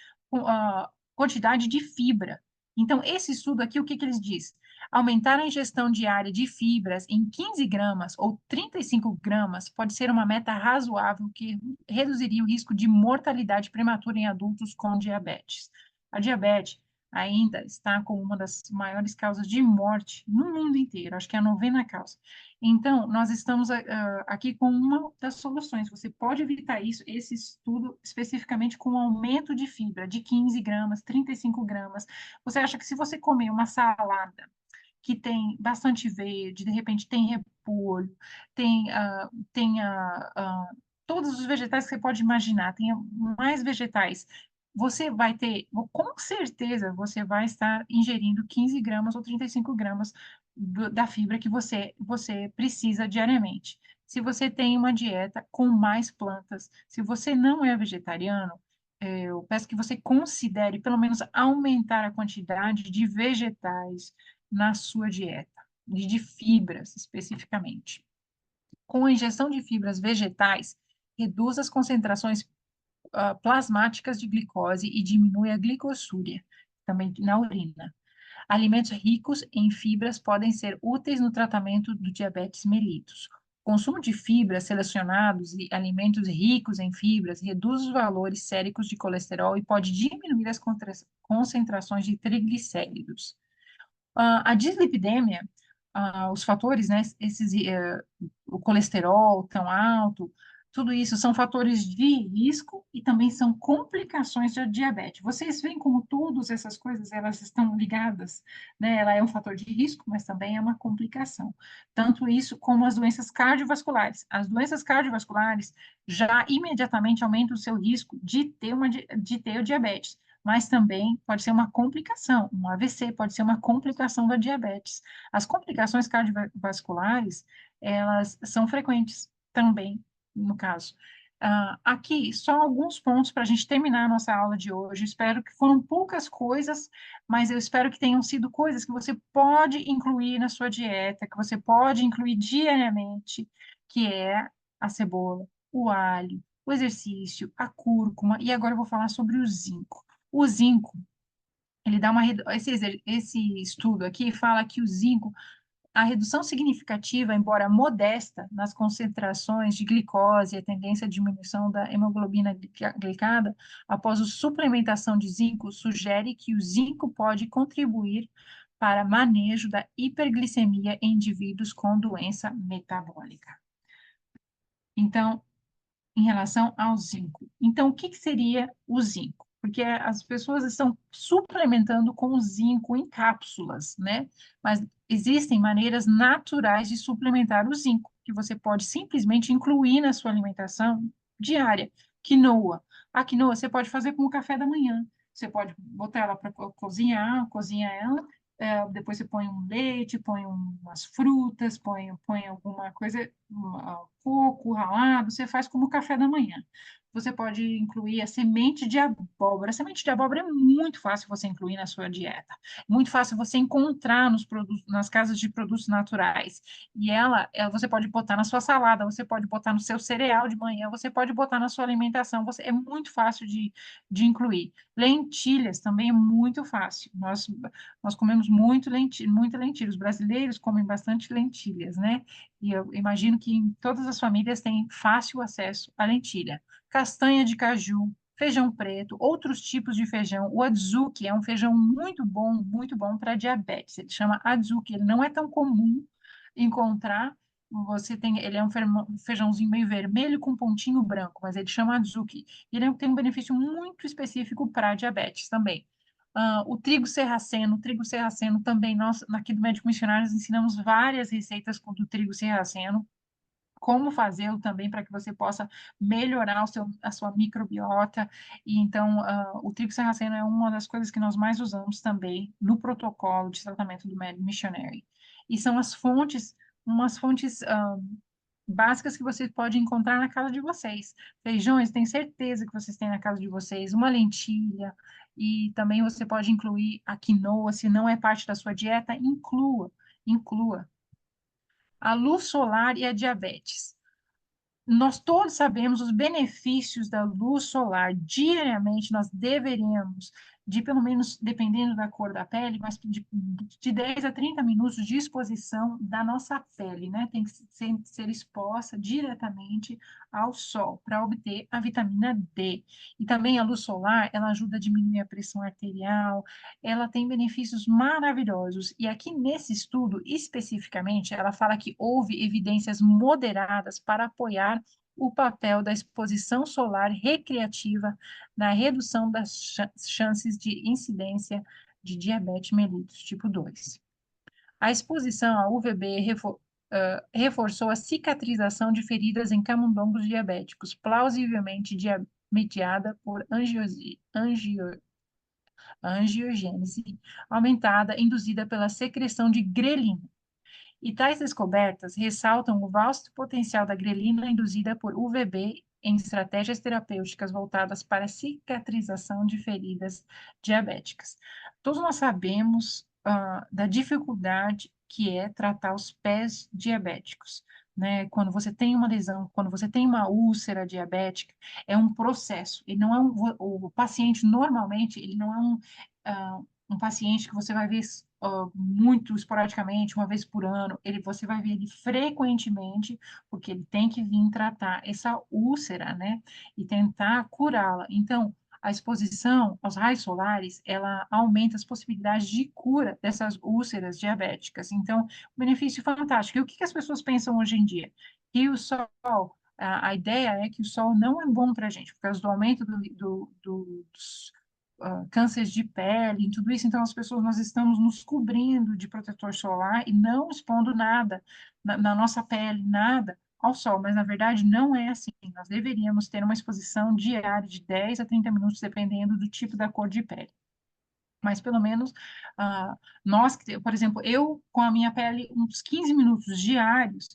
quantidade de fibra. Então, esse estudo aqui, o que eles diz? Aumentar a ingestão diária de fibras em 15 gramas ou 35 gramas pode ser uma meta razoável que reduziria o risco de mortalidade prematura em adultos com diabetes. A diabetes ainda está como uma das maiores causas de morte no mundo inteiro, acho que é a novena causa. Então, nós estamos aqui com uma das soluções. Você pode evitar isso, esse estudo especificamente com aumento de fibra de 15 gramas, 35 gramas. Você acha que se você comer uma salada que tem bastante verde, de repente tem repolho, tem todos os vegetais que você pode imaginar, tem mais vegetais. Você vai ter, com certeza, você vai estar ingerindo 15 gramas ou 35 gramas da fibra que você precisa diariamente. Se você tem uma dieta com mais plantas, se você não é vegetariano, eu peço que você considere, pelo menos, aumentar a quantidade de vegetais na sua dieta, e de fibras especificamente. Com a ingestão de fibras vegetais, reduz as concentrações plasmáticas de glicose e diminui a glicossúria, também na urina. Alimentos ricos em fibras podem ser úteis no tratamento do diabetes mellitus. O consumo de fibras selecionados e alimentos ricos em fibras reduz os valores séricos de colesterol e pode diminuir as concentrações de triglicéridos. A dislipidemia, os fatores, né, o colesterol tão alto, tudo isso são fatores de risco e também são complicações da diabetes. Vocês veem como todas essas coisas, elas estão ligadas, né? Ela é um fator de risco, mas também é uma complicação. Tanto isso como as doenças cardiovasculares. As doenças cardiovasculares já imediatamente aumentam o seu risco de ter o diabetes, mas também pode ser uma complicação. Um AVC pode ser uma complicação da diabetes. As complicações cardiovasculares, elas são frequentes também, no caso. Aqui, só alguns pontos para a gente terminar a nossa aula de hoje. Espero que foram poucas coisas, mas eu espero que tenham sido coisas que você pode incluir na sua dieta, que você pode incluir diariamente, que é a cebola, o alho, o exercício, a cúrcuma, e agora eu vou falar sobre o zinco. O zinco, ele dá esse estudo aqui fala que o zinco, a redução significativa, embora modesta, nas concentrações de glicose e a tendência à diminuição da hemoglobina glicada após a suplementação de zinco sugere que o zinco pode contribuir para manejo da hiperglicemia em indivíduos com doença metabólica. Então, em relação ao zinco. Então, o que que seria o zinco? Porque as pessoas estão suplementando com o zinco em cápsulas, né? Mas existem maneiras naturais de suplementar o zinco, que você pode simplesmente incluir na sua alimentação diária. Quinoa. A quinoa você pode fazer com o café da manhã. Você pode botar ela para cozinhar, cozinha ela, depois você põe um leite, põe umas frutas, põe alguma coisa, coco ralado, você faz como café da manhã. Você pode incluir a semente de abóbora. A semente de abóbora é muito fácil você incluir na sua dieta. Muito fácil você encontrar nas casas de produtos naturais. E ela você pode botar na sua salada, você pode botar no seu cereal de manhã, você pode botar na sua alimentação. É muito fácil de incluir. Lentilhas também é muito fácil. Nós comemos muita lentilha. Os brasileiros comem bastante lentilhas, né? E eu imagino que em todas as famílias têm fácil acesso à lentilha. Castanha de caju, feijão preto, outros tipos de feijão. O adzuki é um feijão muito bom para diabetes. Ele chama adzuki. Ele não é tão comum encontrar, ele é um feijãozinho meio vermelho com pontinho branco, mas ele chama Azuki. Tem um benefício muito específico para diabetes também. O trigo serraceno também, nós, aqui do Médico Missionários, ensinamos várias receitas do trigo serraceno, como fazê-lo também para que você possa melhorar a sua microbiota. E então, o trigo sarraceno é uma das coisas que nós mais usamos também no protocolo de tratamento do Med Missionary. E são umas fontes básicas que você pode encontrar na casa de vocês. Feijões, tenho certeza que vocês têm na casa de vocês, uma lentilha, e também você pode incluir a quinoa, se não é parte da sua dieta, inclua a luz solar e a diabetes. Nós todos sabemos os benefícios da luz solar. Diariamente, nós deveríamos, de pelo menos, dependendo da cor da pele, mas de 10 a 30 minutos de exposição da nossa pele, né? Tem que ser exposta diretamente ao sol para obter a vitamina D. E também a luz solar, ela ajuda a diminuir a pressão arterial, ela tem benefícios maravilhosos. E aqui nesse estudo, especificamente, ela fala que houve evidências moderadas para apoiar o papel da exposição solar recreativa na redução das chances de incidência de diabetes mellitus tipo 2. A exposição à UVB reforçou a cicatrização de feridas em camundongos diabéticos, plausivelmente mediada por angiogênese aumentada induzida pela secreção de grelina. E tais descobertas ressaltam o vasto potencial da grelina induzida por UVB em estratégias terapêuticas voltadas para a cicatrização de feridas diabéticas. Todos nós sabemos da dificuldade que é tratar os pés diabéticos, né? Quando você tem uma lesão, quando você tem uma úlcera diabética, é um processo. E não é o paciente normalmente ele não é um paciente que você vai ver muito esporadicamente, uma vez por ano, você vai ver ele frequentemente, porque ele tem que vir tratar essa úlcera, né? E tentar curá-la. Então, a exposição aos raios solares, ela aumenta as possibilidades de cura dessas úlceras diabéticas. Então, benefício fantástico. E o que as pessoas pensam hoje em dia? Que o sol, a ideia é que o sol não é bom para a gente, por causa do aumento dos cânceres de pele, e tudo isso, então as pessoas, nós estamos nos cobrindo de protetor solar e não expondo nada na nossa pele, nada ao sol, mas na verdade não é assim, nós deveríamos ter uma exposição diária de 10 a 30 minutos, dependendo do tipo da cor de pele. Mas pelo menos nós, por exemplo, eu com a minha pele, uns 15 minutos diários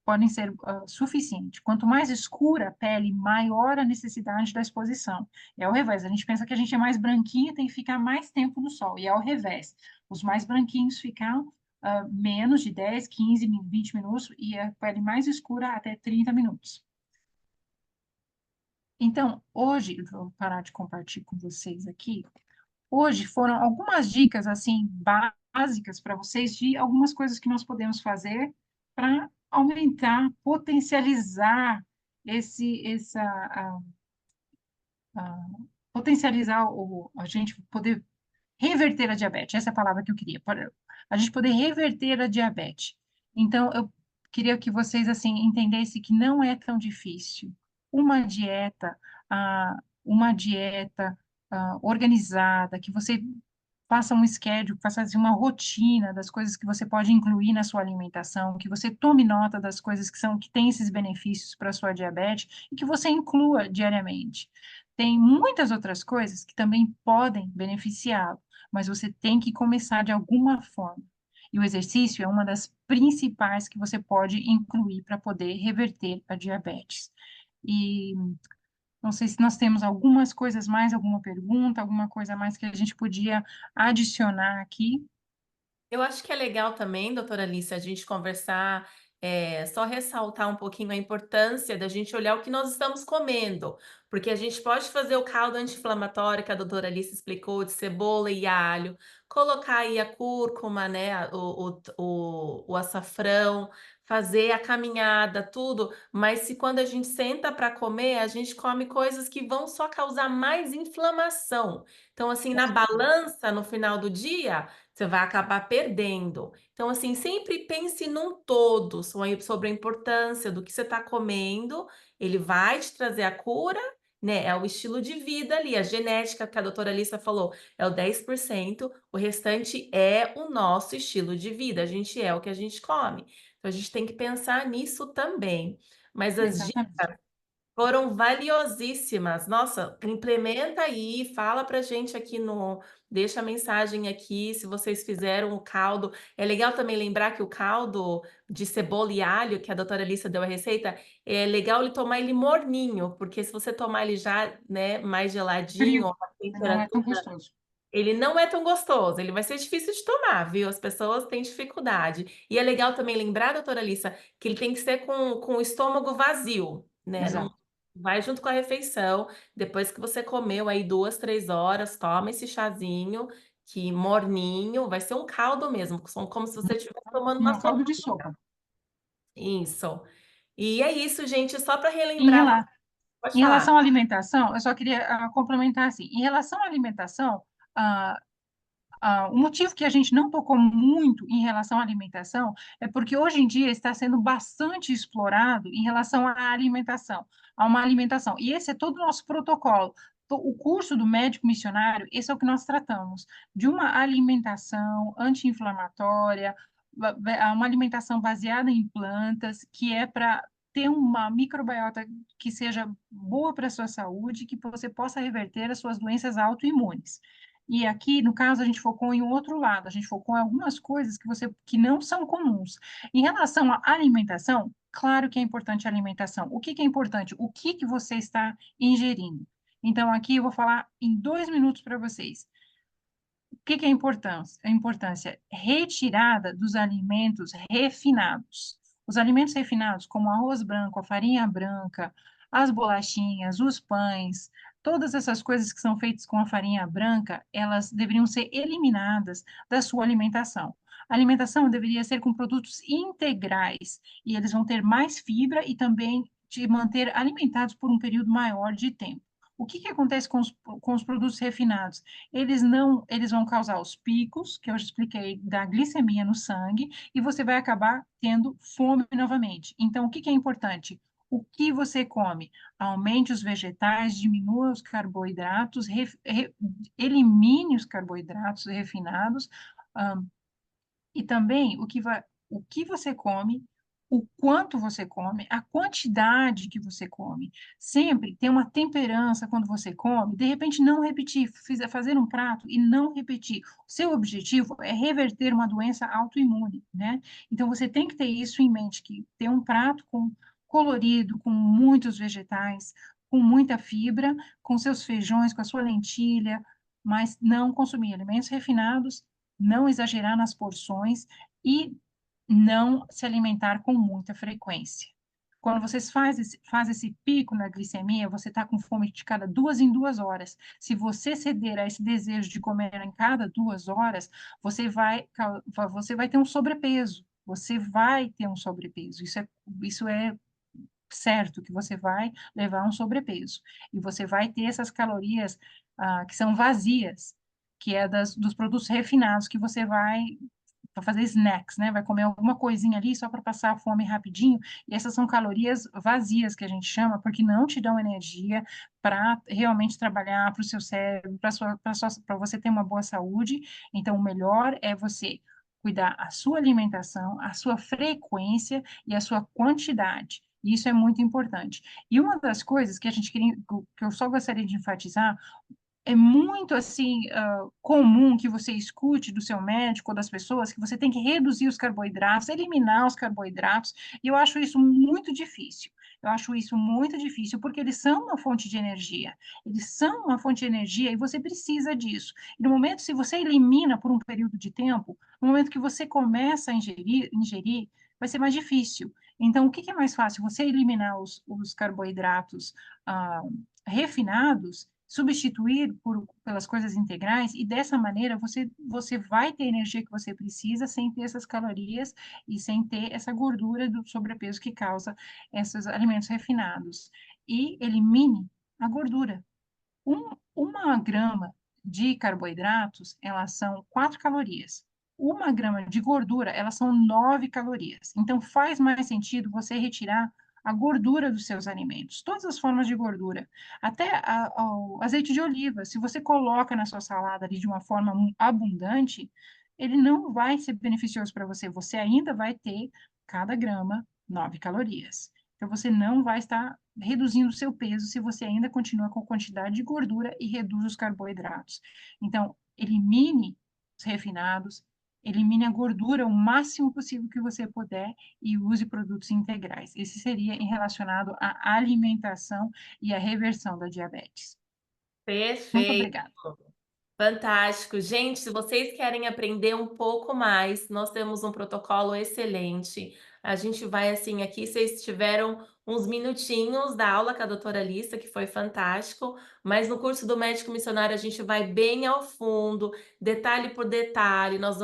podem ser suficientes. Quanto mais escura a pele, maior a necessidade da exposição. É ao revés, a gente pensa que a gente é mais branquinho, tem que ficar mais tempo no sol, e é ao revés. Os mais branquinhos ficam menos de 10, 15, 20 minutos, e a pele mais escura até 30 minutos. Então, hoje, eu vou parar de compartilhar com vocês aqui. Hoje foram algumas dicas assim básicas para vocês de algumas coisas que nós podemos fazer para aumentar, potencializar a- potencializar a gente poder reverter a diabetes. Essa é a palavra que eu queria, para a gente poder reverter a diabetes. Então, eu queria que vocês assim entendessem que não é tão difícil. Uma dieta, uma dieta organizada, que você faça um schedule, faça assim, uma rotina das coisas que você pode incluir na sua alimentação, que você tome nota das coisas que têm esses benefícios para a sua diabetes e que você inclua diariamente. Tem muitas outras coisas que também podem beneficiá-lo, mas você tem que começar de alguma forma. E o exercício é uma das principais que você pode incluir para poder reverter a diabetes. E não sei se nós temos algumas coisas mais, alguma pergunta, alguma coisa mais que a gente podia adicionar aqui. Eu acho que é legal também, doutora Alice, a gente conversar, só ressaltar um pouquinho a importância da gente olhar o que nós estamos comendo, porque a gente pode fazer o caldo anti-inflamatório que a doutora Alice explicou, de cebola e alho, colocar aí a cúrcuma, né, o açafrão, fazer a caminhada, tudo, mas se quando a gente senta para comer, a gente come coisas que vão só causar mais inflamação. Então, assim, Com na certeza. balança, no final do dia, você vai acabar perdendo. Então, assim, sempre pense num todo sobre a importância do que você está comendo. Ele vai te trazer a cura, né? É o estilo de vida ali, a genética que a doutora Alissa falou, é o 10%, o restante é o nosso estilo de vida. A gente é o que a gente come. Então, a gente tem que pensar nisso também. Mas as Exatamente. foram valiosíssimas. Nossa, implementa aí, fala pra gente aqui no, deixa a mensagem aqui se vocês fizeram o caldo. É legal também lembrar que o caldo de cebola e alho, que a doutora Alissa deu a receita, é legal ele tomar ele morninho, porque se você tomar ele já, né, mais geladinho, Frio, a não é tão temperatura gostoso. ele não é tão gostoso, ele vai ser difícil de tomar, viu? As pessoas têm dificuldade. E é legal também lembrar, doutora Alissa, que ele tem que ser com o estômago vazio, né? Não Exato. vai junto com a refeição. Depois que você comeu aí 2, 3 horas, toma esse chazinho, que morninho, vai ser um caldo mesmo, como se você estivesse tomando uma Um sopa. caldo de sopa. Isso. E é isso, gente, só para Em relembrar, rela- pode Em falar. relação à alimentação, eu só queria complementar assim. Em relação à alimentação, ah, o motivo que a gente não tocou muito em relação à alimentação é porque hoje em dia está sendo bastante explorado em relação à alimentação, a uma alimentação. E esse é todo o nosso protocolo. O curso do médico missionário, esse é o que nós tratamos, de uma alimentação anti-inflamatória, uma alimentação baseada em plantas, que é para ter uma microbiota que seja boa para a sua saúde, que você possa reverter as suas doenças autoimunes. E aqui, no caso, a gente focou em um outro lado, a gente focou em algumas coisas que não são comuns. Em relação à alimentação, claro que é importante a alimentação. O que que é importante? O que que você está ingerindo? Então, aqui eu vou falar em 2 minutos para vocês. O que que é a importância? A importância retirada dos alimentos refinados. Os alimentos refinados, como o arroz branco, a farinha branca, as bolachinhas, os pães, todas essas coisas que são feitas com a farinha branca, elas deveriam ser eliminadas da sua alimentação. A alimentação deveria ser com produtos integrais, e eles vão ter mais fibra e também te manter alimentados por um período maior de tempo. O que que acontece com os produtos refinados? Eles vão causar os picos, que eu já expliquei, da glicemia no sangue, e você vai acabar tendo fome novamente. Então, o que que é importante? O que você come? Aumente os vegetais, diminua os carboidratos, elimine os carboidratos refinados, e também o que você come, o quanto você come, a quantidade que você come. Sempre tem uma temperança quando você come, de repente não repetir, fazer um prato e não repetir. O seu objetivo é reverter uma doença autoimune, né? Então você tem que ter isso em mente, que ter um prato colorido, com muitos vegetais, com muita fibra, com seus feijões, com a sua lentilha, mas não consumir alimentos refinados, não exagerar nas porções e não se alimentar com muita frequência. Quando você faz esse pico na glicemia, você está com fome de cada 2 em 2 horas. Se você ceder a esse desejo de comer em cada 2 horas, você vai ter um sobrepeso. Você vai ter um sobrepeso. Isso é certo que você vai levar um sobrepeso. E você vai ter essas calorias que são vazias, que é dos produtos refinados que você vai fazer snacks, né? Vai comer alguma coisinha ali só para passar a fome rapidinho. E essas são calorias vazias que a gente chama, porque não te dão energia para realmente trabalhar para o seu cérebro, para você ter uma boa saúde. Então, o melhor é você cuidar a sua alimentação, a sua frequência e a sua quantidade. Isso é muito importante. E uma das coisas que a gente queria, que eu só gostaria de enfatizar, é muito assim comum que você escute do seu médico ou das pessoas que você tem que reduzir os carboidratos, eliminar os carboidratos, e eu acho isso muito difícil. Eu acho isso muito difícil porque eles são uma fonte de energia. Eles são uma fonte de energia e você precisa disso. E no momento, se você elimina por um período de tempo, no momento que você começa a ingerir vai ser mais difícil. Então, o que que é mais fácil? Você eliminar os carboidratos refinados substituir pelas coisas integrais, e dessa maneira você vai ter a energia que você precisa sem ter essas calorias e sem ter essa gordura do sobrepeso que causa esses alimentos refinados. E elimine a gordura. Uma grama de carboidratos, elas são 4 calorias. Uma grama de gordura, elas são 9 calorias. Então, faz mais sentido você retirar a gordura dos seus alimentos, todas as formas de gordura, até o azeite de oliva. Se você coloca na sua salada ali de uma forma abundante, ele não vai ser beneficioso para você. Você ainda vai ter, cada grama, 9 calorias. Então, você não vai estar reduzindo o seu peso se você ainda continua com quantidade de gordura e reduz os carboidratos. Então, elimine os refinados, elimine a gordura o máximo possível que você puder e use produtos integrais. Esse seria em relacionado à alimentação e à reversão da diabetes. Muito Perfeito. obrigada. Fantástico. Gente, se vocês querem aprender um pouco mais, nós temos um protocolo excelente. A gente vai assim aqui, vocês tiveram uns minutinhos da aula com a doutora Alissa, que foi fantástico, mas no curso do médico missionário a gente vai bem ao fundo, detalhe por detalhe. Nós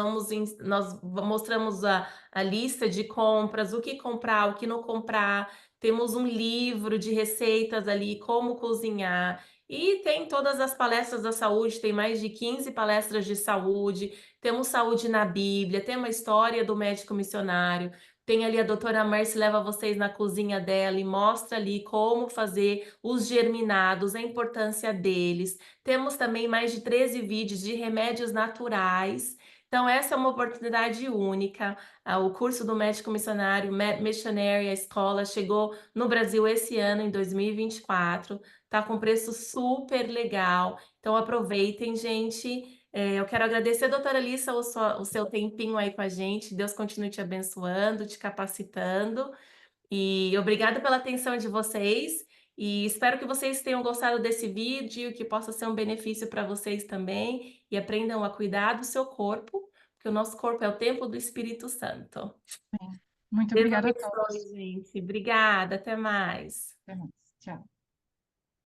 mostramos a lista de compras, o que comprar, o que não comprar. Temos um livro de receitas ali, como cozinhar. E tem todas as palestras da saúde, tem mais de 15 palestras de saúde, temos saúde na Bíblia, tem uma história do médico missionário, tem ali a doutora Mercy leva vocês na cozinha dela e mostra ali como fazer os germinados, a importância deles. Temos também mais de 13 vídeos de remédios naturais. Então, essa é uma oportunidade única. O curso do médico missionário, Missionary, a escola, chegou no Brasil esse ano, em 2024. Tá com preço super legal. Então aproveitem, gente. Eu quero agradecer, doutora Alissa, o seu tempinho aí com a gente. Deus continue te abençoando, te capacitando. E obrigada pela atenção de vocês. E espero que vocês tenham gostado desse vídeo, que possa ser um benefício para vocês também. E aprendam a cuidar do seu corpo, porque o nosso corpo é o templo do Espírito Santo. Bem, muito Deus obrigada a abençoe, todos. gente. Obrigada, até mais. Até mais. Tchau.